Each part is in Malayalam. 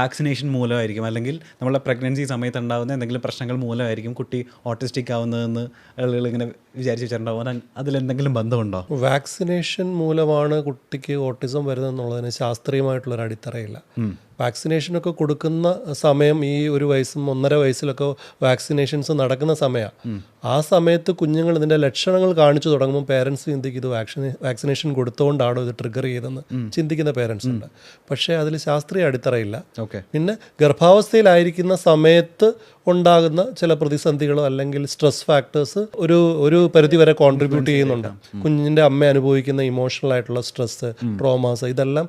വാക്സിനേഷൻ മൂലമായിരിക്കും അല്ലെങ്കിൽ നമ്മളെ പ്രഗ്നൻസി സമയത്ത് ഉണ്ടാകുന്ന എന്തെങ്കിലും പ്രശ്നങ്ങൾ മൂലമായിരിക്കും കുട്ടി ഓട്ടിസ്റ്റിക് ആവുന്നതെന്ന് ആളുകൾ ഇങ്ങനെ വിചാരിച്ച് വെച്ചിട്ടുണ്ടാവും. അതിലെന്തെങ്കിലും ബന്ധമുണ്ടോ? വാക്സിനേഷൻ മൂലമാണ് കുട്ടിക്ക് ഓട്ടിസം വരുന്നതെന്നുള്ളതിന് ശാസ്ത്രീയമായിട്ടുള്ളൊരു അടിത്തറയില്ല. വാക്സിനേഷനൊക്കെ കൊടുക്കുന്ന സമയം ഈ 1 വയസ്സും 1.5 വയസ്സിലൊക്കെ വാക്സിനേഷൻസ് നടക്കുന്ന സമയമാണ്. ആ സമയത്ത് കുഞ്ഞുങ്ങൾ ഇതിൻ്റെ ലക്ഷണങ്ങൾ കാണിച്ചു തുടങ്ങുമ്പോൾ പേരൻസ് ചിന്തിക്കും ഇത് വാക്സിനേഷൻ കൊടുത്തുകൊണ്ടാണോ ഇത് ട്രിഗർ ചെയ്തെന്ന് ചിന്തിക്കുന്ന പേരൻസ് ഉണ്ട്. പക്ഷേ അതിൽ ശാസ്ത്രീയ അടിത്തറയില്ല. പിന്നെ ഗർഭാവസ്ഥയിലായിരിക്കുന്ന സമയത്ത് ഉണ്ടാകുന്ന ചില പ്രതിസന്ധികളോ അല്ലെങ്കിൽ സ്ട്രെസ് ഫാക്ടേഴ്സ് ഒരു പരിധിവരെ കോൺട്രിബ്യൂട്ട് ചെയ്യുന്നുണ്ട്. കുഞ്ഞിൻ്റെ അമ്മ അനുഭവിക്കുന്ന ഇമോഷണൽ ആയിട്ടുള്ള സ്ട്രെസ്, ട്രോമാസ്, ഇതെല്ലാം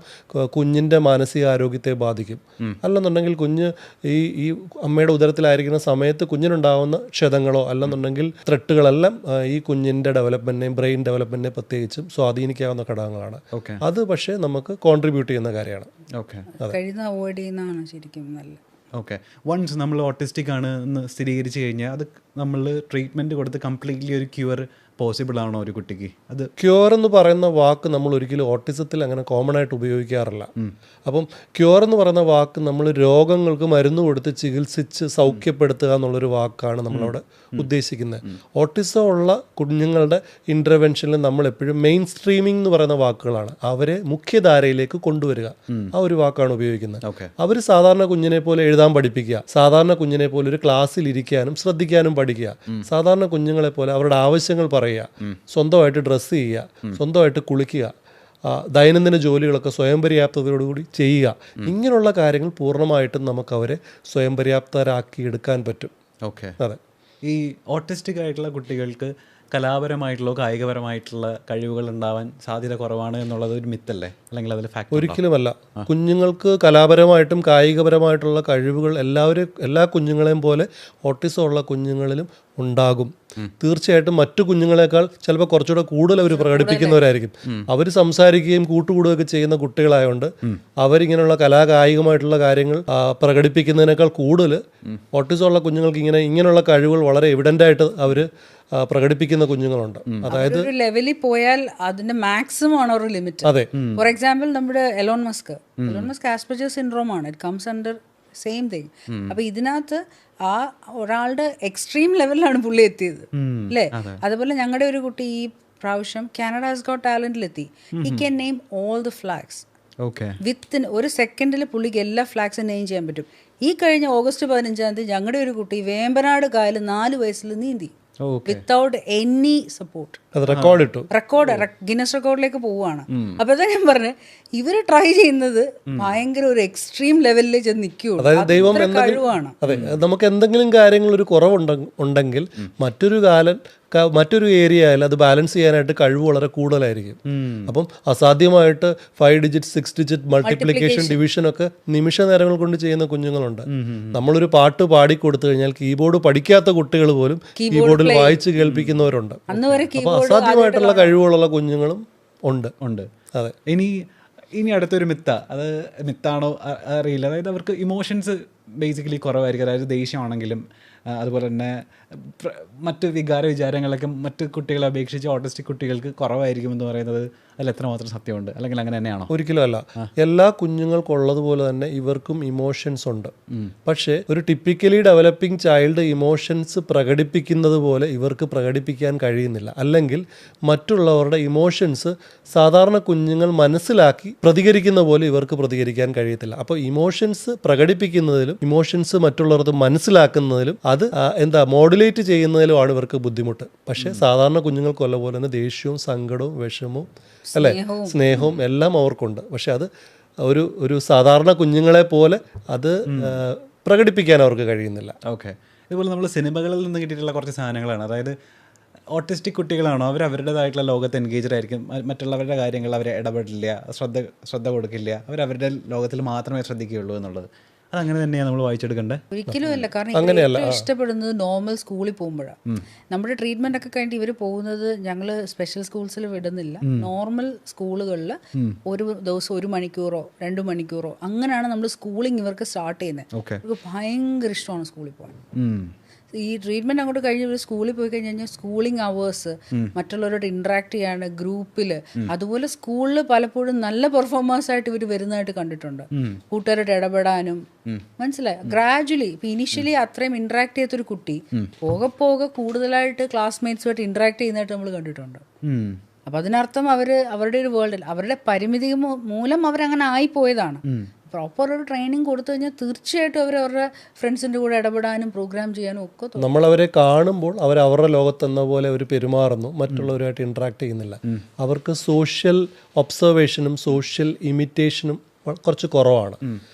കുഞ്ഞിൻ്റെ മാനസികാരോഗ്യത്തെ ബാധിക്കും. അല്ലെന്നുണ്ടെങ്കിൽ കുഞ്ഞ് ഈ അമ്മയുടെ ഉദരത്തിലായിരിക്കുന്ന സമയത്ത് കുഞ്ഞിനുണ്ടാകുന്ന ക്ഷതങ്ങളോ അല്ലെന്നുണ്ടെങ്കിൽ ത്രെട്ടുകളെല്ലാം ഈ കുഞ്ഞിൻ്റെ ഡെവലപ്മെൻറ്റിനെയും ബ്രെയിൻ ഡെവലപ്മെൻറ്റിനെ പ്രത്യേകിച്ചും സ്വാധീനിക്കാവുന്ന ഘടകങ്ങളാണ്. അത് പക്ഷേ നമുക്ക് കോൺട്രിബ്യൂട്ട് ചെയ്യുന്ന കാര്യമാണ്. അവോയ്ഡ് ചെയ്യുന്നതാണ് ശരിക്കും നല്ല. വൺസ് നമ്മൾ ഓട്ടിസ്റ്റിക് ആണ് എന്ന് സ്ഥിരീകരിച്ചു കഴിഞ്ഞാൽ അത് നമ്മൾ ട്രീറ്റ്മെൻറ്റ് കൊടുത്ത് കംപ്ലീറ്റ്ലി ഒരു ക്യൂർ പോസിബിൾ ആണോ ഒരു കുട്ടിക്ക്? അത് ക്യൂർ എന്ന് പറയുന്ന വാക്ക് നമ്മൾ ഒരിക്കലും ഓട്ടിസത്തിൽ അങ്ങനെ കോമൺ ആയിട്ട് ഉപയോഗിക്കാറില്ല. അപ്പം ക്യൂർ എന്ന് പറയുന്ന വാക്ക് നമ്മൾ രോഗങ്ങൾക്ക് മരുന്ന് കൊടുത്ത് ചികിത്സിച്ച് സൗഖ്യപ്പെടുത്തുക എന്നുള്ളൊരു വാക്കാണ് നമ്മളവിടെ ഉദ്ദേശിക്കുന്നത്. ഓട്ടിസം ഉള്ള കുഞ്ഞുങ്ങളുടെ ഇൻ്റർവെൻഷനിൽ നമ്മൾ എപ്പോഴും മെയിൻ സ്ട്രീമിംഗ് എന്ന് പറയുന്ന വാക്കുകളാണ്. അവരെ മുഖ്യധാരയിലേക്ക് കൊണ്ടുവരിക, ആ ഒരു വാക്കാണ് ഉപയോഗിക്കുന്നത്. അവർ സാധാരണ കുഞ്ഞിനെ പോലെ എഴുതാൻ പഠിപ്പിക്കുക, സാധാരണ കുഞ്ഞിനെ പോലെ ഒരു ക്ലാസ്സിൽ ഇരിക്കാനും ശ്രദ്ധിക്കാനും പഠിക്കുക, സാധാരണ കുഞ്ഞുങ്ങളെ പോലെ അവരുടെ ആവശ്യങ്ങൾ പറയുക, സ്വന്തമായിട്ട് ഡ്രസ്സ് ചെയ്യുക, സ്വന്തമായിട്ട് കുളിക്കുക, ദൈനംദിന ജോലികളൊക്കെ സ്വയം പര്യാപ്തതയോടുകൂടി ചെയ്യുക. ഇങ്ങനെയുള്ള കാര്യങ്ങൾ പൂർണ്ണമായിട്ടും നമുക്ക് അവരെ സ്വയം പര്യാപ്തരാക്കി എടുക്കാൻ പറ്റും. അതെ, ഈ ഓട്ടിസ്റ്റിക് ആയിട്ടുള്ള കുട്ടികൾക്ക് കലാപരമായിട്ടുള്ള കായികപരമായിട്ടുള്ള കഴിവുകൾ ഉണ്ടാവാൻ സാധ്യത കുറവാണ് എന്നുള്ളത് ഒരു മിത്തല്ലേ, അല്ലെങ്കിൽ അതിൽ ഫാക്ട്? ഒരിക്കലുമല്ല. കുഞ്ഞുങ്ങൾക്ക് കലാപരമായിട്ടും കായികപരമായിട്ടുള്ള കഴിവുകൾ എല്ലാ കുഞ്ഞുങ്ങളെയും പോലെ ഓട്ടിസം ഉള്ള കുഞ്ഞുങ്ങളിലും ഉണ്ടാകും. തീർച്ചയായിട്ടും മറ്റു കുഞ്ഞുങ്ങളെക്കാൾ ചിലപ്പോൾ കുറച്ചുകൂടെ കൂടുതൽ അവർ പ്രകടിപ്പിക്കുന്നവരായിരിക്കും. അവർ സംസാരിക്കുകയും കൂട്ടുകൂടുകയൊക്കെ ചെയ്യുന്ന കുട്ടികളായതുകൊണ്ട് അവരിങ്ങനെയുള്ള കലാകായികമായിട്ടുള്ള കാര്യങ്ങൾ പ്രകടിപ്പിക്കുന്നതിനേക്കാൾ കൂടുതൽ ഓട്ടിസം ഉള്ള കുഞ്ഞുങ്ങൾക്ക് ഇങ്ങനെയുള്ള കഴിവുകൾ വളരെ എവിഡൻ്റ് ആയിട്ട് അവർ പ്രകടിപ്പിക്കുന്ന കുഞ്ഞുങ്ങളുണ്ട്. അതായത് ഒരു ലെവലിൽ പോയാൽ അതിന്റെ മാക്സിമം ആണ് ഒരു ലിമിറ്റ്. അതെ, ഫോർ എക്സാമ്പിൾ നമ്മുടെ എലോൺ മസ്ക് ആസ്പെർജർ സിൻഡ്രോം ആണ്. It comes under same thing. അപ്പൊ ഇതിനകത്ത് ആ ഒരാളുടെ എക്സ്ട്രീം ലെവലിലാണ് പുള്ളി എത്തിയത് അല്ലേ. അതുപോലെ ഞങ്ങളുടെ ഒരു കുട്ടി ഈ പ്രാവശ്യം കാനഡ ഹാസ് ഗോട്ട് ടാലന്റിലെത്തി. He can name all the flags. Within ഒരു സെക്കൻഡിൽ പുള്ളിക്ക് എല്ലാ ഫ്ലാഗ്സും നെയിം ചെയ്യാൻ പറ്റും. ഈ കഴിഞ്ഞ ഓഗസ്റ്റ് 15 ഞങ്ങളുടെ ഒരു കുട്ടി വേമ്പനാട് കായൽ 4 വയസ്സിൽ നീന്തി without any support. Record Guinness റെക്കോർഡിലേക്ക് പോവുകയാണ്. അപ്പൊ അതാ ഞാൻ പറഞ്ഞത്, ഇവര് ട്രൈ ചെയ്യുന്നത് ഭയങ്കര ഒരു എക്സ്ട്രീം ലെവലിൽ ചെന്ന് നിൽക്കുകയുള്ളൂ. അതായത് ദൈവം കഴിവാണ്. അതെ, നമുക്ക് എന്തെങ്കിലും കാര്യങ്ങൾ ഒരു കുറവുണ്ടെങ്കിൽ മറ്റൊരു ഏരിയ ആയാലും അത് ബാലൻസ് ചെയ്യാനായിട്ട് കഴിവ് വളരെ കൂടുതലായിരിക്കും. അപ്പം അസാധ്യമായിട്ട് 5 ഡിജിറ്റ് 6 ഡിജിറ്റ് മൾട്ടിപ്ലിക്കേഷൻ ഡിവിഷൻ ഒക്കെ നിമിഷ നേരങ്ങൾ കൊണ്ട് ചെയ്യുന്ന കുഞ്ഞുങ്ങളുണ്ട്. നമ്മളൊരു പാട്ട് പാടിക്കൊടുത്തു കഴിഞ്ഞാൽ കീബോർഡ് പഠിക്കാത്ത കുട്ടികൾ പോലും കീബോർഡിൽ വായിച്ച് കേൾപ്പിക്കുന്നവരുണ്ട്. അപ്പോൾ അസാധ്യമായിട്ടുള്ള കഴിവുകളുള്ള കുഞ്ഞുങ്ങളും ഉണ്ട്. അതെ. ഇനി അടുത്തൊരു അത് മിത്താണോ അറിയില്ല. അതായത് അവർക്ക് ഇമോഷൻസ് ബേസിക്കലി കുറവായിരിക്കും. അതായത് ദേഷ്യമാണെങ്കിലും അതുപോലെ തന്നെ മറ്റ് വിചാരങ്ങളൊക്കെ മറ്റ് കുട്ടികളെ അപേക്ഷിച്ച് ഓട്ടിസ്റ്റിക് കുട്ടികൾക്ക് കുറവായിരിക്കും എന്ന് പറയുന്നത് അതിൽ എത്രമാത്രം സത്യമുണ്ട്, അല്ലെങ്കിൽ അങ്ങനെ തന്നെയാണോ? ഒരിക്കലും അല്ല. എല്ലാ കുഞ്ഞുങ്ങൾക്കുള്ളതുപോലെ തന്നെ ഇവർക്കും ഇമോഷൻസ് ഉണ്ട്. പക്ഷേ ഒരു ടിപ്പിക്കലി ഡെവലപ്പിംഗ് ചൈൽഡ് ഇമോഷൻസ് പ്രകടിപ്പിക്കുന്നത് പോലെ ഇവർക്ക് പ്രകടിപ്പിക്കാൻ കഴിയുന്നില്ല. അല്ലെങ്കിൽ മറ്റുള്ളവരുടെ ഇമോഷൻസ് സാധാരണ കുഞ്ഞുങ്ങൾ മനസ്സിലാക്കി പ്രതികരിക്കുന്ന പോലെ ഇവർക്ക് പ്രതികരിക്കാൻ കഴിയത്തില്ല. അപ്പോൾ ഇമോഷൻസ് പ്രകടിപ്പിക്കുന്നതിലും ഇമോഷൻസ് മറ്റുള്ളവർക്ക് മനസ്സിലാക്കുന്നതിലും അത് മോഡുലേറ്റ് ചെയ്യുന്നതിലുമാണ് ഇവർക്ക് ബുദ്ധിമുട്ട്. പക്ഷേ സാധാരണ കുഞ്ഞുങ്ങൾക്കുള്ള പോലെ തന്നെ ദേഷ്യവും സങ്കടവും വിഷമവും അല്ലേ, സ്നേഹവും എല്ലാം അവർക്കുണ്ട്. പക്ഷെ അത് ഒരു സാധാരണ കുഞ്ഞുങ്ങളെ പോലെ അത് പ്രകടിപ്പിക്കാൻ അവർക്ക് കഴിയുന്നില്ല. ഇതുപോലെ നമ്മൾ സിനിമകളിൽ നിന്ന് കിട്ടിയിട്ടുള്ള കുറച്ച് സാധനങ്ങളാണ്. അതായത് ഓട്ടിസ്റ്റിക് കുട്ടികളാണോ അവരുടേതായിട്ടുള്ള ലോകത്ത് എൻഗേജ്ഡ് ആയിരിക്കും, മറ്റുള്ളവരുടെ കാര്യങ്ങൾ അവർ ഇടപെടില്ല, ശ്രദ്ധ കൊടുക്കില്ല, അവരവരുടെ ലോകത്തിൽ മാത്രമേ ശ്രദ്ധിക്കുകയുള്ളൂ എന്നുള്ളത്. അതങ്ങനെ തന്നെയാണ് നമ്മൾ വായിച്ചെടുക്കേണ്ടത്? ഒരിക്കലും അല്ല. കാരണം ഏറ്റവും ഇഷ്ടപ്പെടുന്നത് നോർമൽ സ്കൂളിൽ പോകുമ്പോഴാണ്. നമ്മുടെ ട്രീറ്റ്മെന്റ് ഒക്കെ കഴിഞ്ഞിട്ട് ഇവർ പോകുന്നത് ഞങ്ങൾ സ്പെഷ്യൽ സ്കൂൾസിൽ വിടുന്നില്ല. നോർമൽ സ്കൂളുകളിൽ ഒരു ദിവസം 1 മണിക്കൂറോ 2 മണിക്കൂറോ അങ്ങനെയാണ് നമ്മൾ സ്കൂളിങ് ഇവർക്ക് സ്റ്റാർട്ട് ചെയ്യുന്നത്. ഇവർക്ക് ഭയങ്കര ഇഷ്ടമാണ് സ്കൂളിൽ പോകാൻ. ഈ ട്രീറ്റ്മെൻറ്റ് അങ്ങോട്ട് കഴിഞ്ഞ് ഒരു സ്കൂളിൽ പോയി കഴിഞ്ഞാൽ സ്കൂളിംഗ് അവേഴ്സ്, മറ്റുള്ളവരോട് ഇൻട്രാക്ട് ചെയ്യാണ് ഗ്രൂപ്പിൽ, അതുപോലെ സ്കൂളിൽ പലപ്പോഴും നല്ല പെർഫോമേഴ്സ് ആയിട്ട് ഇവർ വരുന്നതായിട്ട് കണ്ടിട്ടുണ്ട്. കൂട്ടുകാരോട് ഇടപെടാനും, മനസ്സിലായി, ഗ്രാജുവലി ഇപ്പം ഇനിഷ്യലി അത്രയും ഇൻട്രാക്ട് ചെയ്യാത്തൊരു കുട്ടി പോകെ പോകെ കൂടുതലായിട്ട് ക്ലാസ്മേറ്റ്സുമായിട്ട് ഇൻട്രാക്ട് ചെയ്യുന്നതായിട്ട് നമ്മൾ കണ്ടിട്ടുണ്ട്. അപ്പം അതിനർത്ഥം അവരുടെ ഒരു വേൾഡിൽ അവരുടെ പരിമിതി മൂലം അവരങ്ങനെ ആയിപ്പോയതാണ്. പ്രോപ്പർ ഒരു ട്രെയിനിങ് കൊടുത്തു കഴിഞ്ഞാൽ തീർച്ചയായിട്ടും അവരുടെ ഫ്രണ്ട്സിൻ്റെ കൂടെ ഇടപെടാനും പ്രോഗ്രാം ചെയ്യാനും ഒക്കെ തോന്നും. നമ്മളവരെ കാണുമ്പോൾ അവരുടെ ലോകത്തെന്ന പോലെ അവർ പെരുമാറുന്നു, മറ്റുള്ളവരുമായിട്ട് ഇൻട്രാക്ട് ചെയ്യുന്നില്ല. അവർക്ക് സോഷ്യൽ ഒബ്സർവേഷനും സോഷ്യൽ ഇമിറ്റേഷനും കുറച്ച് കുറവാണ്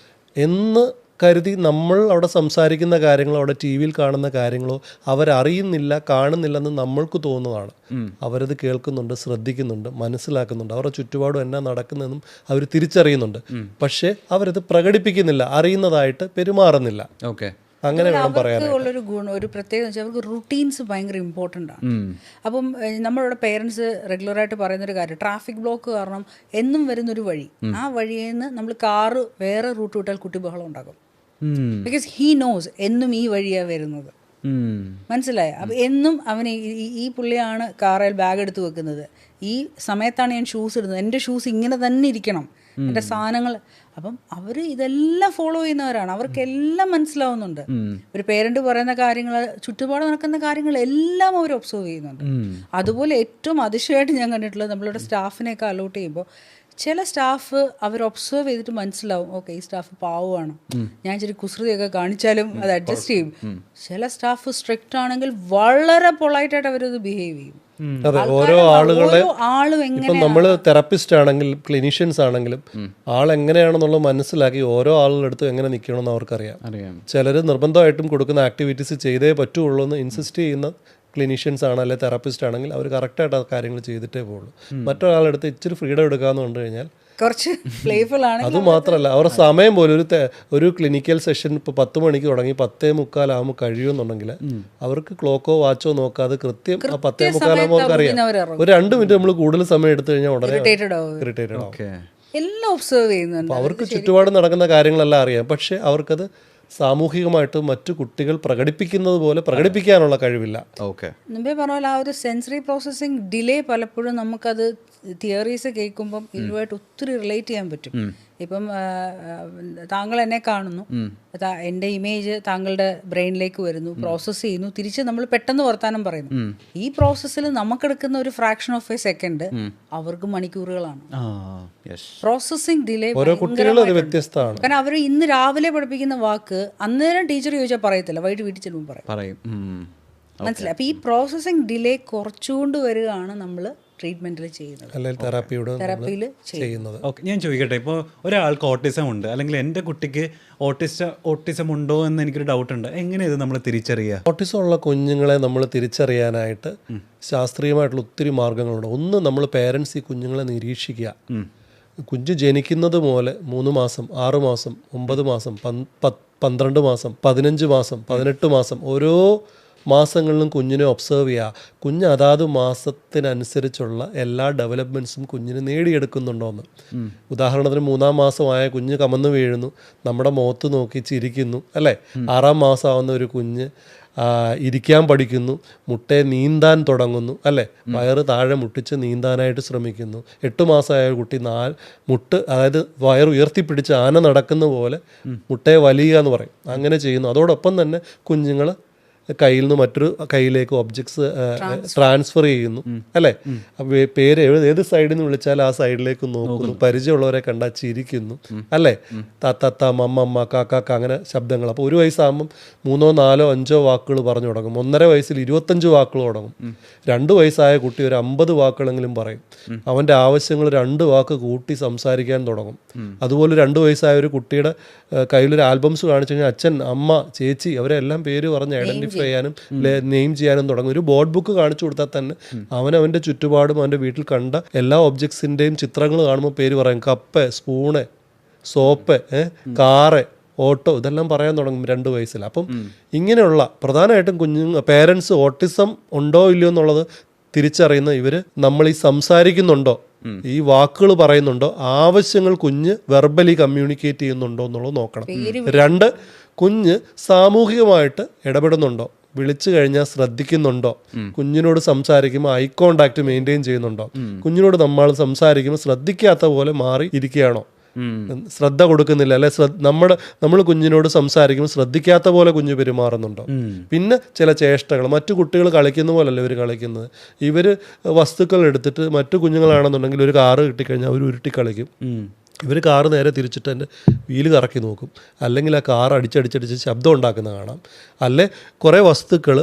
എന്ന് കരുതി നമ്മൾ അവിടെ സംസാരിക്കുന്ന കാര്യങ്ങളോ അവിടെ ടി വിയിൽ കാണുന്ന കാര്യങ്ങളോ അവരറിയുന്നില്ല, കാണുന്നില്ലെന്ന് നമ്മൾക്ക് തോന്നുന്നതാണ്. അവരത് കേൾക്കുന്നുണ്ട്, ശ്രദ്ധിക്കുന്നുണ്ട്, മനസ്സിലാക്കുന്നുണ്ട്, അവരുടെ ചുറ്റുപാടും എന്നാ നടക്കുന്നതെന്നും അവർ തിരിച്ചറിയുന്നുണ്ട്. പക്ഷേ അവരത് പ്രകടിപ്പിക്കുന്നില്ല, അറിയുന്നതായിട്ട് പെരുമാറുന്നില്ല. ഓക്കെ, അങ്ങനെ വേണം പറയാൻ. ഉള്ളൊരു ഗുണം, ഒരു പ്രത്യേകത വെച്ചാൽ അവർക്ക് റുട്ടീൻസ് ഭയങ്കര ഇമ്പോർട്ടൻ്റ് ആണ്. അപ്പം നമ്മളിവിടെ പേരൻസ് റെഗുലറായിട്ട് പറയുന്നൊരു കാര്യം, ട്രാഫിക് ബ്ലോക്ക് കാരണം എന്നും വരുന്നൊരു വഴി, ആ വഴിയിൽ നിന്ന് നമ്മൾ കാറ് വേറെ റൂട്ട് വിട്ടാൽ കുട്ടി ബഹളം ഉണ്ടാക്കും. ബിക്കോസ് ഹീ നോസ് എന്നും ഈ വഴിയാണ് വരുന്നത്, മനസ്സിലായോ? അപ്പം എന്നും അവന് ഈ പുള്ളിയാണ് കാറിൽ ബാഗ് എടുത്ത് വെക്കുന്നത്, ഈ സമയത്താണ് ഞാൻ ഷൂസ് ഇടുന്നത്, എൻ്റെ ഷൂസ് ഇങ്ങനെ തന്നെ ഇരിക്കണം, എൻ്റെ സാധനങ്ങൾ. അപ്പം അവർ ഇതെല്ലാം ഫോളോ ചെയ്യുന്നവരാണ്, അവർക്കെല്ലാം മനസ്സിലാവുന്നുണ്ട്. ഒരു പേരന്റ് പറയുന്ന കാര്യങ്ങൾ, ചുറ്റുപാട് നടക്കുന്ന കാര്യങ്ങൾ എല്ലാം അവർ ഒബ്സർവ് ചെയ്യുന്നുണ്ട്. അതുപോലെ ഏറ്റവും അതിശയമായിട്ട് ഞാൻ കണ്ടിട്ടുള്ളത്, നമ്മളുടെ സ്റ്റാഫിനെയൊക്കെ അലോട്ട് ചെയ്യുമ്പോൾ ചില സ്റ്റാഫ് അവർ ഒബ്സർവ് ചെയ്തിട്ട് മനസ്സിലാവും, ഓക്കെ ഈ സ്റ്റാഫ് പാവമാണ്, ഞാൻ ഇച്ചിരി കുസൃതിയൊക്കെ കാണിച്ചാലും അത് അഡ്ജസ്റ്റ് ചെയ്യും. ചില സ്റ്റാഫ് സ്ട്രിക്റ്റ് ആണെങ്കിൽ വളരെ പൊളൈറ്റായിട്ട് അവരത് ബിഹേവ് ചെയ്യും. അതെ, ഓരോ ആളും ഇപ്പം നമ്മൾ തെറപ്പിസ്റ്റ് ആണെങ്കിലും ക്ലിനീഷ്യൻസ് ആണെങ്കിലും ആളെങ്ങനെയാണെന്നുള്ളത് മനസ്സിലാക്കി ഓരോ ആളുകളെടുത്തും എങ്ങനെ നിൽക്കണമെന്ന് അവർക്കറിയാം. ചിലർ നിർബന്ധമായിട്ടും കൊടുക്കുന്ന ആക്ടിവിറ്റീസ് ചെയ്തേ പറ്റുള്ളൂ എന്ന് ഇൻസിസ്റ്റ് ചെയ്യുന്ന ക്ലിനീഷ്യൻസ് ആണ്, അല്ലെങ്കിൽ തെറാപ്പിസ്റ്റ് ആണെങ്കിൽ അവർ കറക്റ്റായിട്ട് ആ കാര്യങ്ങൾ ചെയ്തിട്ടേ പോകുള്ളൂ. മറ്റൊരാളെടുത്ത് ഇച്ചിരി ഫ്രീഡം എടുക്കാമെന്ന് കണ്ടു കഴിഞ്ഞാൽ കുറച്ച് പ്ലേഫുൾ ആണ്. അതുമാത്രമല്ല അവരുടെ സമയം പോലും ഒരു ക്ലിനിക്കൽ സെഷൻ ഇപ്പോൾ 10 മണിക്ക് തുടങ്ങി 10:45 ആകുമ്പോൾ കഴിയുമെന്നുണ്ടെങ്കിൽ അവർക്ക് ക്ലോക്കോ വാച്ചോ നോക്കാതെ കൃത്യം ആ 10:45 അവർക്ക് അറിയാം. ഒരു 2 മിനിറ്റ് നമ്മൾ കൂടുതൽ സമയം എടുത്തു കഴിഞ്ഞാൽ ഉടനെ ഇറിറ്റേറ്റഡ് ആവും. എല്ലാം ഒബ്സർവ് ചെയ്യുന്നുണ്ട്. അവർക്ക് ചുറ്റുപാട് നടക്കുന്ന കാര്യങ്ങളെല്ലാം അറിയാം, പക്ഷെ അവർക്കത് സാമൂഹികമായിട്ട് മറ്റു കുട്ടികൾ പ്രകടിപ്പിക്കുന്നത് പോലെ പ്രകടിപ്പിക്കാനുള്ള കഴിവില്ല. മുമ്പേ പറഞ്ഞ പോലെ ആ ഒരു സെൻസറി പ്രോസസ്സിങ് ഡിലേ പലപ്പോഴും നമുക്കത് തിയറീസ് കേൾക്കുമ്പം ഇതുമായിട്ട് ഒത്തിരി റിലേറ്റ് ചെയ്യാൻ പറ്റും. ഇപ്പം താങ്കൾ എന്നെ കാണുന്നു, എൻ്റെ ഇമേജ് താങ്കളുടെ ബ്രെയിനിലേക്ക് വരുന്നു, പ്രോസസ്സ് ചെയ്യുന്നു, തിരിച്ച് നമ്മൾ പെട്ടെന്ന് വർത്താനം പറയുന്നു. ഈ പ്രോസസ്സിൽ നമുക്കെടുക്കുന്ന ഒരു ഫ്രാക്ഷൻ ഓഫ് എ സെക്കൻഡ് അവർക്ക് മണിക്കൂറുകളാണ്. പ്രോസസ്സിങ് ഡിലേ വ്യത്യസ്തമാണ്. കാരണം അവർ ഇന്ന് രാവിലെ പഠിപ്പിക്കുന്ന വാക്ക് അന്നേരം ടീച്ചർ ചോദിച്ചാൽ പറയത്തില്ല, വൈകിട്ട് വീട്ടിൽ ചെല്ലുമ്പോൾ പറയും. മനസ്സിലായി? അപ്പം ഈ പ്രോസസ്സിങ് ഡിലേ കുറച്ചുകൊണ്ട് വരികയാണ് നമ്മൾ ട്രീറ്റ്മെന്റിൽ ചെയ്യുന്നത്, തെറാപ്പിയിൽ ചെയ്യുന്നത്. ഓക്കെ, ഞാൻ ചോദിക്കട്ടെ, ഇപ്പോൾ ഒരാൾക്ക് ഓട്ടിസം ഉണ്ട്, അല്ലെങ്കിൽ എൻ്റെ കുട്ടിക്ക് ഓട്ടിസം ഉണ്ടോ എന്ന് എനിക്കൊരു ഡൗട്ട് ഉണ്ട്, എങ്ങനെ ഇത് നമ്മൾ തിരിച്ചറിയുക? ഓട്ടിസം ഉള്ള കുഞ്ഞുങ്ങളെ നമ്മൾ തിരിച്ചറിയാനായിട്ട് ശാസ്ത്രീയമായിട്ടുള്ള ഒത്തിരി മാർഗങ്ങളുണ്ട്. ഒന്ന്, നമ്മൾ പേരൻസ് ഈ കുഞ്ഞുങ്ങളെ നിരീക്ഷിക്കുക. കുഞ്ഞ് ജനിക്കുന്നത് പോലെ 3 മാസം, 6 മാസം, 9 മാസം, 12 മാസം, 15 മാസം, 18 മാസം, ഓരോ മാസങ്ങളിലും കുഞ്ഞിനെ ഒബ്സർവ് ചെയ്യുക. കുഞ്ഞ് അതാത് മാസത്തിനനുസരിച്ചുള്ള എല്ലാ ഡെവലപ്മെൻറ്റ്സും കുഞ്ഞിന് നേടിയെടുക്കുന്നുണ്ടോയെന്ന്. ഉദാഹരണത്തിന് 3-ാം മാസമായ കുഞ്ഞ് കമന്ന് വീഴുന്നു, നമ്മുടെ മുഖത്ത് നോക്കി ചിരിക്കുന്നു, അല്ലേ? 6-ാം മാസമാവുന്ന ഒരു കുഞ്ഞ് ഇരിക്കാൻ പഠിക്കുന്നു, മുട്ടയെ നീന്താൻ തുടങ്ങുന്നു, അല്ലേ? വയറ് താഴെ മുട്ടിച്ച് നീന്താനായിട്ട് ശ്രമിക്കുന്നു. 8 മാസമായ കുട്ടി അതായത് വയറ് ഉയർത്തിപ്പിടിച്ച് ആന നടക്കുന്ന പോലെ മുട്ടയെ വലിയുക എന്ന് പറയും, അങ്ങനെ ചെയ്യുന്നു. അതോടൊപ്പം തന്നെ കുഞ്ഞുങ്ങൾ കയ്യിൽ നിന്ന് മറ്റൊരു കയ്യിലേക്ക് ഒബ്ജക്ട്സ് ട്രാൻസ്ഫർ ചെയ്യുന്നു, അല്ലേ? പേര് ഏത് സൈഡിൽ നിന്ന് വിളിച്ചാൽ ആ സൈഡിലേക്ക് നോക്കുന്നു, പരിചയമുള്ളവരെ കണ്ടാൽ ചിരിക്കുന്നു, അല്ലേ? തത്ത മമ്മമ്മ കാക്ക അങ്ങനെ ശബ്ദങ്ങൾ. അപ്പോൾ 1 വയസ്സാകുമ്പം 3, 4, 5 വാക്കുകൾ പറഞ്ഞു തുടങ്ങും. 1.5 വയസ്സിൽ 25 വാക്കുകൾ തുടങ്ങും. 2 വയസ്സായ കുട്ടി ഒരു 50 വാക്കുകളെങ്കിലും പറയും. അവൻ്റെ ആവശ്യങ്ങൾ 2 വാക്ക് കൂട്ടി സംസാരിക്കാൻ തുടങ്ങും. അതുപോലെ 2 വയസ്സായ ഒരു കുട്ടിയുടെ കയ്യിലൊരു ആൽബംസ് കാണിച്ചു കഴിഞ്ഞാൽ അച്ഛൻ, അമ്മ, ചേച്ചി അവരെല്ലാം പേര് പറഞ്ഞ് ഐഡന്റിഫൈ ചെയ്യാനും നെയിം ചെയ്യാനും തുടങ്ങും. ഒരു ബോർഡ് ബുക്ക് കാണിച്ചു കൊടുത്താൽ തന്നെ അവൻ്റെ ചുറ്റുപാടും അവൻ്റെ വീട്ടിൽ കണ്ട എല്ലാ ഒബ്ജക്ട്സിൻ്റെയും ചിത്രങ്ങൾ കാണുമ്പോൾ പേര് പറയും. Cup, spoon, soap, car, auto, ഇതെല്ലാം പറയാൻ തുടങ്ങും 2 വയസ്സിൽ. അപ്പം ഇങ്ങനെയുള്ള പ്രധാനമായിട്ടും പേരൻസ് ഓട്ടിസം ഉണ്ടോ ഇല്ലയോ എന്നുള്ളത് തിരിച്ചറിയുന്ന ഇവർ നമ്മൾ ഈ സംസാരിക്കുന്നുണ്ടോ, ഈ വാക്കുകൾ പറയുന്നുണ്ടോ, ആവശ്യങ്ങൾ കുഞ്ഞ് വെർബലി കമ്മ്യൂണിക്കേറ്റ് ചെയ്യുന്നുണ്ടോ എന്നുള്ളത് നോക്കണം. 2, കുഞ്ഞ് സാമൂഹികമായിട്ട് ഇടപെടുന്നുണ്ടോ. വിളിച്ചു കഴിഞ്ഞാൽ ശ്രദ്ധിക്കുന്നുണ്ടോ, കുഞ്ഞിനോട് സംസാരിക്കുമ്പോൾ ഐ കോണ്ടാക്ട് മെയിൻറ്റെയിൻ ചെയ്യുന്നുണ്ടോ, കുഞ്ഞിനോട് നമ്മൾ സംസാരിക്കുമ്പോൾ ശ്രദ്ധിക്കാത്ത പോലെ മാറി ഇരിക്കുകയാണോ, ശ്രദ്ധ കൊടുക്കുന്നില്ല, അല്ലെ നമ്മൾ കുഞ്ഞിനോട് സംസാരിക്കുമ്പോൾ ശ്രദ്ധിക്കാത്ത പോലെ കുഞ്ഞ് പെരുമാറുന്നുണ്ടോ. പിന്നെ ചില ചേഷ്ടകൾ, മറ്റു കുട്ടികൾ കളിക്കുന്ന പോലല്ല ഇവർ കളിക്കുന്നത്. ഇവർ വസ്തുക്കൾ എടുത്തിട്ട് മറ്റു കുഞ്ഞുങ്ങളാണെന്നുണ്ടെങ്കിൽ ഒരു കാറ് കിട്ടിക്കഴിഞ്ഞാൽ അവർ ഉരുട്ടി കളിക്കും. ഇവർ കാറ് നേരെ തിരിച്ചിട്ട് എൻ്റെ വീല് കറക്കി നോക്കും, അല്ലെങ്കിൽ ആ കാർ അടിച്ചടിച്ചടിച്ച് ശബ്ദം ഉണ്ടാക്കുന്ന കാണാം, അല്ലെ കുറേ വസ്തുക്കൾ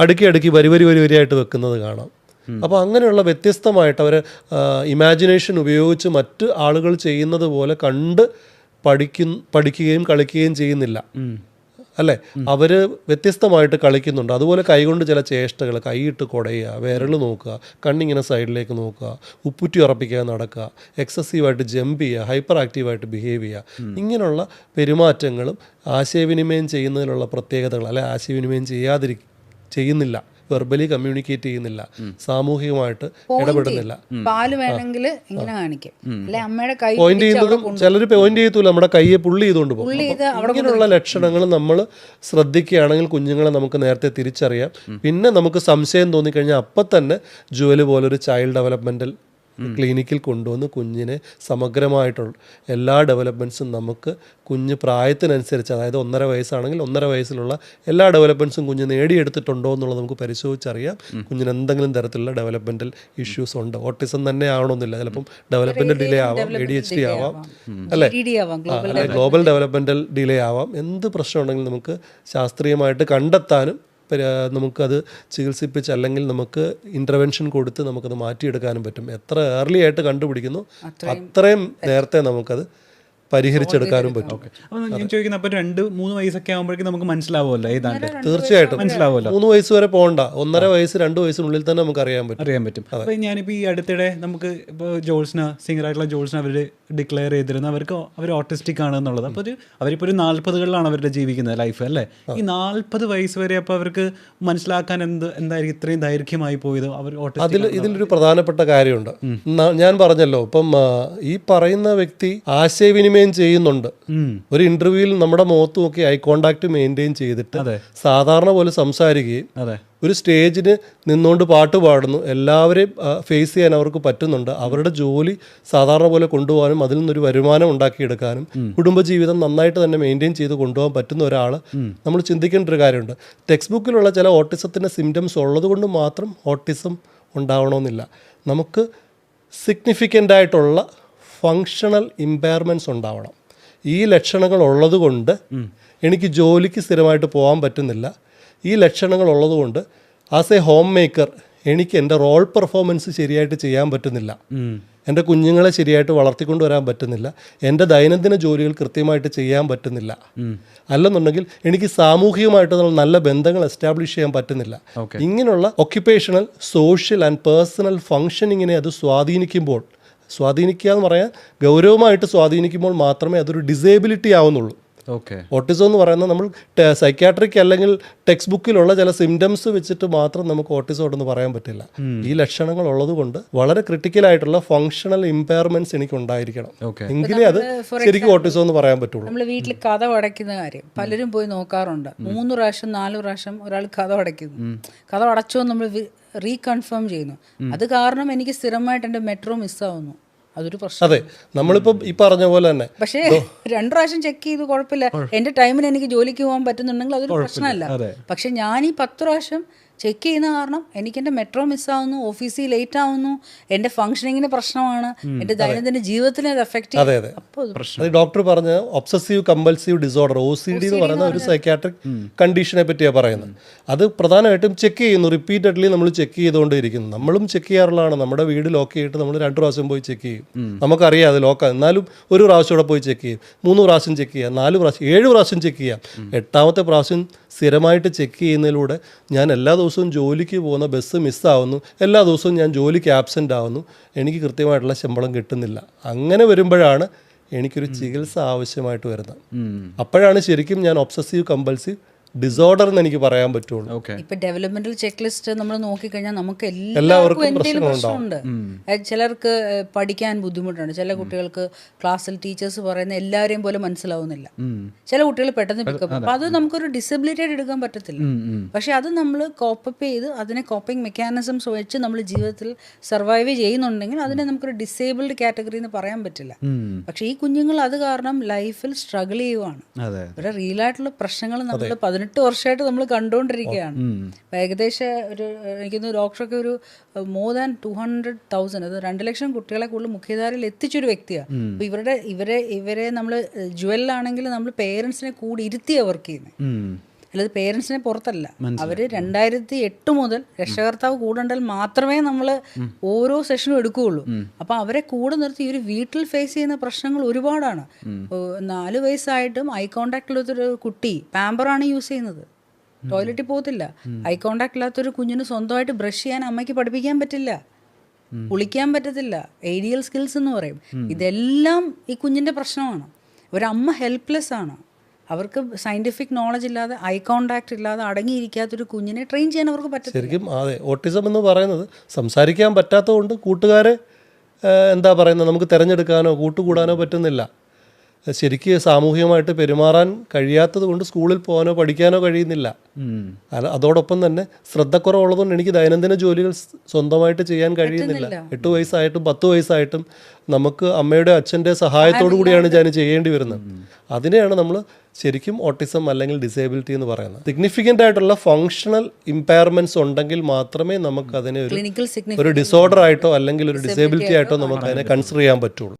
അടുക്കി വരിയായിട്ട് വെക്കുന്നത് കാണാം. അപ്പോൾ അങ്ങനെയുള്ള വ്യത്യസ്തമായിട്ട് അവർ ഇമാജിനേഷൻ ഉപയോഗിച്ച് മറ്റ് ആളുകൾ ചെയ്യുന്നത് പോലെ കണ്ട് പഠിക്കുകയും കളിക്കുകയും ചെയ്യുന്നില്ല, അല്ലേ? അവർ വ്യത്യസ്തമായിട്ട് കളിക്കുന്നുണ്ട്. അതുപോലെ കൈകൊണ്ട് ചില ചേഷ്ടകൾ, കൈയിട്ട് കുടയുക, വിരൽ നോക്കുക, കണ്ണിങ്ങനെ സൈഡിലേക്ക് നോക്കുക, ഉപ്പുറ്റി ഉറപ്പിക്കുക, നടക്കുക, എക്സസീവായിട്ട് ജമ്പ് ചെയ്യുക, ഹൈപ്പർ ആക്റ്റീവായിട്ട് ബിഹേവ് ചെയ്യുക, ഇങ്ങനെയുള്ള പെരുമാറ്റങ്ങളും ആശയവിനിമയം ചെയ്യുന്നതിനുള്ള പ്രത്യേകതകൾ, അല്ലെ ആശയവിനിമയം ചെയ്യുന്നില്ല, വെർബലി കമ്മ്യൂണിക്കേറ്റ് ചെയ്യുന്നില്ല, സാമൂഹികമായിട്ട് ഇടപെടുന്നില്ല. പാല് വേണമെങ്കിൽ ഇങ്ങനെ കാണിക്കും, അല്ലെ അമ്മയുടെ കൈ പോയിന്റ് ചെയ്യുന്നതും ചിലർ പോയിന്റ് ചെയ്യത്തില്ല, നമ്മുടെ കയ്യെ പുള്ളി ചെയ്തുകൊണ്ട് പോകും. ഇങ്ങനെയുള്ള ലക്ഷണങ്ങൾ നമ്മൾ ശ്രദ്ധിക്കുകയാണെങ്കിൽ കുഞ്ഞുങ്ങളെ നമുക്ക് നേരത്തെ തിരിച്ചറിയാം. പിന്നെ നമുക്ക് സംശയം തോന്നിക്കഴിഞ്ഞാൽ അപ്പം തന്നെ ജുവൽ പോലൊരു ചൈൽഡ് ഡെവലപ്മെന്റൽ ക്ലിനിക്കിൽ കൊണ്ടുവന്ന് കുഞ്ഞിനെ സമഗ്രമായിട്ടുള്ള എല്ലാ ഡെവലപ്മെൻറ്റ്സും നമുക്ക് കുഞ്ഞ് പ്രായത്തിനനുസരിച്ച്, അതായത് 1.5 വയസ്സാണെങ്കിൽ 1.5 വയസ്സിലുള്ള എല്ലാ ഡെവലപ്മെൻറ്റ്സും കുഞ്ഞ് നേടിയെടുത്തിട്ടുണ്ടോ എന്നുള്ളത് നമുക്ക് പരിശോധിച്ചറിയാം. കുഞ്ഞിന് എന്തെങ്കിലും തരത്തിലുള്ള ഡെവലപ്മെൻറ്റൽ ഇഷ്യൂസ് ഉണ്ട്. ഓട്ടിസം തന്നെ ആവണമെന്നില്ല, ചിലപ്പം ഡെവലപ്മെൻറ്റൽ ഡിലേ ആവാം, ADHD ആവാം, അല്ലേ, ഗ്ലോബൽ ഡെവലപ്മെൻറ്റൽ ഡിലേ ആവാം. എന്ത് പ്രശ്നം ഉണ്ടെങ്കിലും നമുക്ക് ശാസ്ത്രീയമായിട്ട് കണ്ടെത്താനും നമുക്കത് ചികിത്സിപ്പിച്ച് അല്ലെങ്കിൽ നമുക്ക് ഇൻ്റർവെൻഷൻ കൊടുത്ത് നമുക്കത് മാറ്റിയെടുക്കാനും പറ്റും. എത്ര ഏർലി ആയിട്ട് കണ്ടുപിടിക്കുന്നു അത്രയും നേരത്തെ നമുക്കത് പരിഹരിച്ചെടുക്കാനും പറ്റും. അപ്പോൾ ഞാൻ ചോദിക്കുന്നത്, അപ്പോൾ 2-3 വയസ്സൊക്കെ ആകുമ്പോഴേക്കും നമുക്ക് മനസ്സിലാവുമല്ലോ ഏതാണ്ട്? തീർച്ചയായിട്ടും മനസ്സിലാവുമല്ലോ. 3 വയസ്സ് വരെ പോകണ്ട, 1.5 വയസ്സ് 2 വയസ്സിനുള്ളിൽ തന്നെ നമുക്ക് അറിയാൻ പറ്റും. അപ്പോൾ ഞാനിപ്പോൾ ഈ അടുത്തിടെ നമുക്ക് ഇപ്പോൾ ജോൾസ്ന, സിംഗറായിട്ടുള്ള ജോൾസ്ന, അവർ ഡിക്ലെയർ ചെയ്തിരുന്നു അവർ ഓട്ടിസ്റ്റിക് ആണ് എന്നുള്ളത്. അപ്പോൾ അവരിപ്പോൾ ഒരു 40കളിലാണ് അവരുടെ ജീവിക്കുന്നത് ലൈഫ്, അല്ലേ? ഈ 40 വയസ്സ് വരെ അപ്പോൾ അവർക്ക് മനസ്സിലാക്കാൻ എന്തായിരിക്കും ഇത്രയും ദൈർഘ്യമായി പോയത്? അവർ ഇതിലൊരു പ്രധാനപ്പെട്ട കാര്യമുണ്ട്. ഞാൻ പറഞ്ഞല്ലോ, ഇപ്പം ഈ പറയുന്ന വ്യക്തി ആശയവിനിമയം ചെയ്യുന്നുണ്ട്. ഒരു ഇന്റർവ്യൂവിൽ നമ്മുടെ മുഖത്ത് നോക്കി ഐ കോണ്ടാക്ട് മെയിൻറ്റെയിൻ ചെയ്തിട്ട് സാധാരണ പോലെ സംസാരിക്കുകയും ഒരു സ്റ്റേജിന് നിന്നുകൊണ്ട് പാട്ട് പാടുന്നു, എല്ലാവരെയും ഫേസ് ചെയ്യാൻ അവർക്ക് പറ്റുന്നുണ്ട്, അവരുടെ ജോലി സാധാരണ പോലെ കൊണ്ടുപോകാനും അതിൽ നിന്നൊരു വരുമാനം ഉണ്ടാക്കിയെടുക്കാനും കുടുംബജീവിതം നന്നായിട്ട് തന്നെ മെയിൻറ്റെയിൻ ചെയ്ത് കൊണ്ടുപോകാൻ പറ്റുന്ന ഒരാൾ നമ്മൾ ചിന്തിക്കേണ്ട ഒരു കാര്യമുണ്ട്. ടെക്സ്റ്റ് ബുക്കിലുള്ള ചില ഓട്ടിസത്തിൻ്റെ സിംറ്റംസ് ഉള്ളത് കൊണ്ട് മാത്രം ഓട്ടിസം ഉണ്ടാവണമെന്നില്ല. നമുക്ക് സിഗ്നിഫിക്കൻ്റ് ആയിട്ടുള്ള ഫങ്ഷണൽ ഇമ്പയർമെൻറ്റ്സ് ഉണ്ടാവണം. ഈ ലക്ഷണങ്ങൾ ഉള്ളത് കൊണ്ട് എനിക്ക് ജോലിക്ക് സ്ഥിരമായിട്ട് പോകാൻ പറ്റുന്നില്ല, ഈ ലക്ഷണങ്ങൾ ഉള്ളതുകൊണ്ട് ആസ് എ ഹോം മേക്കർ എനിക്ക് എൻ്റെ റോൾ പെർഫോമൻസ് ശരിയായിട്ട് ചെയ്യാൻ പറ്റുന്നില്ല, എൻ്റെ കുഞ്ഞുങ്ങളെ ശരിയായിട്ട് വളർത്തിക്കൊണ്ടുവരാൻ പറ്റുന്നില്ല, എൻ്റെ ദൈനംദിന ജോലികൾ കൃത്യമായിട്ട് ചെയ്യാൻ പറ്റുന്നില്ല, അല്ലെന്നുണ്ടെങ്കിൽ എനിക്ക് സാമൂഹികമായിട്ട് നല്ല ബന്ധങ്ങൾ എസ്റ്റാബ്ലിഷ് ചെയ്യാൻ പറ്റുന്നില്ല. ഇങ്ങനെയുള്ള ഒക്യുപ്പേഷണൽ, സോഷ്യൽ ആൻഡ് പേഴ്സണൽ ഫങ്ഷനിങ്ങിനെ അത് സ്വാധീനിക്കുക എന്ന് പറയാൻ ഗൗരവമായിട്ട് സ്വാധീനിക്കുമ്പോൾ മാത്രമേ അതൊരു ഡിസേബിലിറ്റി ആവുന്നുള്ളൂ. ഓട്ടിസം എന്ന് പറയുന്നത് നമ്മൾ സൈക്യാട്രിക് അല്ലെങ്കിൽ ടെക്സ്റ്റ് ബുക്കിലുള്ള ചില സിംറ്റംസ് വെച്ചിട്ട് മാത്രം നമുക്ക് ഓട്ടിസം ഉണ്ടെന്ന് പറയാൻ പറ്റില്ല. ഈ ലക്ഷണങ്ങൾ ഉള്ളത് കൊണ്ട് വളരെ ക്രിട്ടിക്കലായിട്ടുള്ള ഫങ്ഷണൽ ഇമ്പയർമെന്റ്സ് എനിക്ക് ഉണ്ടായിരിക്കണം, എങ്കിലേ അത് ശരിക്കും ഓട്ടിസം എന്ന് പറയാൻ പറ്റുള്ളൂ. നമ്മൾ വീട്ടിൽ കഥ അടയ്ക്കുന്ന കാര്യം പലരും പോയി നോക്കാറുണ്ട്. 3 പ്രാവശ്യം 4 പ്രാവശ്യം ഒരാൾ കഥ അടയ്ക്കുന്നു. കഥ അടച്ചോ നമ്മൾ റീകൺഫേം ചെയ്യുന്നു. അത് കാരണം എനിക്ക് സ്ഥിരമായിട്ട് എൻ്റെ മെട്രോ മിസ്സാവുന്നു. അതൊരു പ്രശ്നം. അതെ, നമ്മളിപ്പം ഈ പറഞ്ഞ പോലെ തന്നെ പക്ഷേ 2 പ്രാവശ്യം ചെക്ക് ചെയ്ത് കുഴപ്പമില്ല, എൻ്റെ ടൈമിന് എനിക്ക് ജോലിക്ക് പോകാൻ പറ്റുന്നുണ്ടെങ്കിൽ അതൊരു പ്രശ്നമല്ല. പക്ഷെ ഞാൻ ഈ 10 പ്രാവശ്യം ചെക്ക് ചെയ്യുന്ന കാരണം എനിക്ക് എൻ്റെ മെട്രോ മിസ്സാവുന്നു, ഓഫീസിൽ ലേറ്റ് ആവുന്നു, എൻ്റെ ഫംഗ്ഷനിങ്ങിന് പ്രശ്നമാണ്, എൻ്റെ ദൈനംദിന ജീവിതത്തിന് അത് എഫക്റ്റ് ചെയ്യും. അപ്പോൾ ഡോക്ടർ പറഞ്ഞ ഒബ്സസീവ് കമ്പൽസീവ് ഡിസോർഡർ, OCD എന്ന് പറയുന്ന ഒരു സൈക്യാട്രിക് കണ്ടീഷനെ പറ്റിയാണ് പറയുന്നത്. അത് പ്രധാനമായിട്ടും ചെക്ക് ചെയ്യുന്നു, റിപ്പീറ്റഡ്ലി നമ്മൾ ചെക്ക് ചെയ്തുകൊണ്ടേയിരിക്കുന്നു. നമ്മളും ചെക്ക് ചെയ്യാറുള്ളതാണ്. നമ്മുടെ വീട് ലോക്ക് ചെയ്തിട്ട് നമ്മൾ 2 പ്രാവശ്യം പോയി ചെക്ക് ചെയ്യും, നമുക്കറിയാം അത് ലോക്കാണ്. എന്നാലും ഒരു പ്രാവശ്യം കൂടെ പോയി ചെക്ക് ചെയ്യും, 3 പ്രാവശ്യം ചെക്ക് ചെയ്യാം, 4 പ്രാവശ്യം, 7 പ്രാവശ്യം ചെക്ക് ചെയ്യാം. 8ാമത്തെ പ്രാവശ്യം സ്ഥിരമായിട്ട് ചെക്ക് ചെയ്യുന്നതിലൂടെ ഞാൻ എല്ലാ ദിവസവും ജോലിക്ക് പോകുന്ന ബസ് മിസ്സാവുന്നു, എല്ലാ ദിവസവും ഞാൻ ജോലിക്ക് ആബ്സെൻ്റ് ആവുന്നു, എനിക്ക് കൃത്യമായിട്ടുള്ള ശമ്പളം കിട്ടുന്നില്ല. അങ്ങനെ വരുമ്പോഴാണ് എനിക്കൊരു ചികിത്സ ആവശ്യമായിട്ട് വരുന്നത്. അപ്പോഴാണ് ശരിക്കും ഞാൻ ഒബ്സസീവ് കമ്പൽസീവ് ഡിസോർഡർ എന്ന് എനിക്ക് പറയാൻ പറ്റുള്ളൂ. ഓക്കെ. ഇപ്പൊ ഡെവലപ്മെന്റൽ ചെക്ക് ലിസ്റ്റ് നമ്മൾ നോക്കിക്കഴിഞ്ഞാൽ നമുക്ക് എല്ലാവർക്കും എന്തെങ്കിലും പ്രശ്നമുണ്ട്. ചിലർക്ക് പഠിക്കാൻ ബുദ്ധിമുട്ടുണ്ട്, ചില കുട്ടികൾക്ക് ക്ലാസ്സിൽ ടീച്ചേഴ്സ് പറയുന്ന എല്ലാവരെയും പോലെ മനസ്സിലാവുന്നില്ല, ചില കുട്ടികൾ പെട്ടെന്ന് പിക്കപ്പ്. അപ്പൊ അത് നമുക്കൊരു ഡിസബിലിറ്റി ആയിട്ട് എടുക്കാൻ പറ്റത്തില്ല. പക്ഷെ അത് നമ്മൾ കോപ്പപ്പ് ചെയ്ത് അതിനെ കോപ്പിംഗ് മെക്കാനിസംസ് വെച്ച് നമ്മൾ ജീവിതത്തിൽ സർവൈവ് ചെയ്യുന്നുണ്ടെങ്കിൽ അതിനെ നമുക്കൊരു ഡിസേബിൾഡ് കാറ്റഗറി എന്ന് പറയാൻ പറ്റില്ല. പക്ഷെ ഈ കുഞ്ഞുങ്ങൾ അത് കാരണം ലൈഫിൽ സ്ട്രഗിൾ ചെയ്യുവാണ്. ഇവിടെ റിയൽ ആയിട്ടുള്ള പ്രശ്നങ്ങൾ നമ്മൾ 18 വർഷമായിട്ട് നമ്മൾ കണ്ടുകൊണ്ടിരിക്കുകയാണ്. ഏകദേശം ഒരു എനിക്കൊന്ന് ഡോക്ടറൊക്കെ ഒരു മോർ ദാൻ 200,000, അത് 2 ലക്ഷം കുട്ടികളെ കൂടുതൽ മുഖ്യധാരയിൽ എത്തിച്ചൊരു വ്യക്തിയാണ്. അപ്പൊ ഇവരെ നമ്മൾ ജുവലിലാണെങ്കിൽ നമ്മൾ പേരൻസിനെ കൂടി ഇരുത്തിയാണ് വർക്ക് ചെയ്യുന്നത്, അല്ലാതെ പേരൻസിനെ പുറത്തല്ല. അവര് 2008 മുതൽ രക്ഷകർത്താവ് കൂടെ ഉണ്ടെങ്കിൽ മാത്രമേ നമ്മൾ ഓരോ സെഷനും എടുക്കുകയുള്ളൂ. അപ്പൊ അവരെ കൂടെ നിർത്തി ഇവർ വീട്ടിൽ ഫേസ് ചെയ്യുന്ന പ്രശ്നങ്ങൾ ഒരുപാടാണ്. 4 വയസ്സായിട്ടും ഐ കോണ്ടാക്ട് ഇല്ലാത്തൊരു കുട്ടി പാമ്പറാണ് യൂസ് ചെയ്യുന്നത്, ടോയ്ലറ്റിൽ പോകത്തില്ല. ഐ കോണ്ടാക്ട് ഇല്ലാത്തൊരു കുഞ്ഞിന് സ്വന്തമായിട്ട് ബ്രഷ് ചെയ്യാൻ അമ്മയ്ക്ക് പഠിപ്പിക്കാൻ പറ്റില്ല, കുളിക്കാൻ പറ്റത്തില്ല, ഏരിയൽ സ്കിൽസ് എന്ന് പറയും. ഇതെല്ലാം ഈ കുഞ്ഞിന്റെ പ്രശ്നമാണ്. ഒരമ്മ ഹെൽപ്ലെസ് ആണ്. അവർക്ക് സയന്റിഫിക് നോളജ് ഇല്ലാതെ ഐ കോണ്ടാക്ട് ഇല്ലാതെ അടങ്ങിയിരിക്കാത്തൊരു കുഞ്ഞിനെ ട്രെയിൻ ചെയ്യാൻ അവർക്ക് പറ്റില്ല. ശരിക്കും അതെ, ഓട്ടിസം എന്ന് പറയുന്നത് സംസാരിക്കാൻ പറ്റാത്തതുകൊണ്ട് കൂട്ടുകാരെ എന്താ പറയുന്നത് നമുക്ക് തിരഞ്ഞെടുക്കാനോ കൂട്ടുകൂടാനോ പറ്റുന്നില്ല. ശരിക്ക് സാമൂഹികമായിട്ട് പെരുമാറാൻ കഴിയാത്തത് കൊണ്ട് സ്കൂളിൽ പോകാനോ പഠിക്കാനോ കഴിയുന്നില്ല. അതോടൊപ്പം തന്നെ ശ്രദ്ധക്കുറവുള്ളതുകൊണ്ട് എനിക്ക് ദൈനംദിന ജോലികൾ സ്വന്തമായിട്ട് ചെയ്യാൻ കഴിയുന്നില്ല. 8 വയസ്സായിട്ടും 10 വയസ്സായിട്ടും നമുക്ക് അമ്മയുടെ അച്ഛൻ്റെ സഹായത്തോടു കൂടിയാണ് ഞാൻ ചെയ്യേണ്ടി വരുന്നത്. അതിനെയാണ് നമ്മൾ ശരിക്കും ഓട്ടിസം അല്ലെങ്കിൽ ഡിസേബിലിറ്റി എന്ന് പറയുന്നത്. സിഗ്നിഫിക്കൻ്റ് ആയിട്ടുള്ള ഫങ്ഷണൽ ഇമ്പയർമെന്റ്സ് ഉണ്ടെങ്കിൽ മാത്രമേ നമുക്ക് അതിനെ ഒരു ഡിസോർഡർ ആയിട്ടോ അല്ലെങ്കിൽ ഒരു ഡിസേബിലിറ്റി ആയിട്ടോ നമുക്ക് അതിനെ കൺസിഡർ ചെയ്യാൻ പറ്റുള്ളൂ.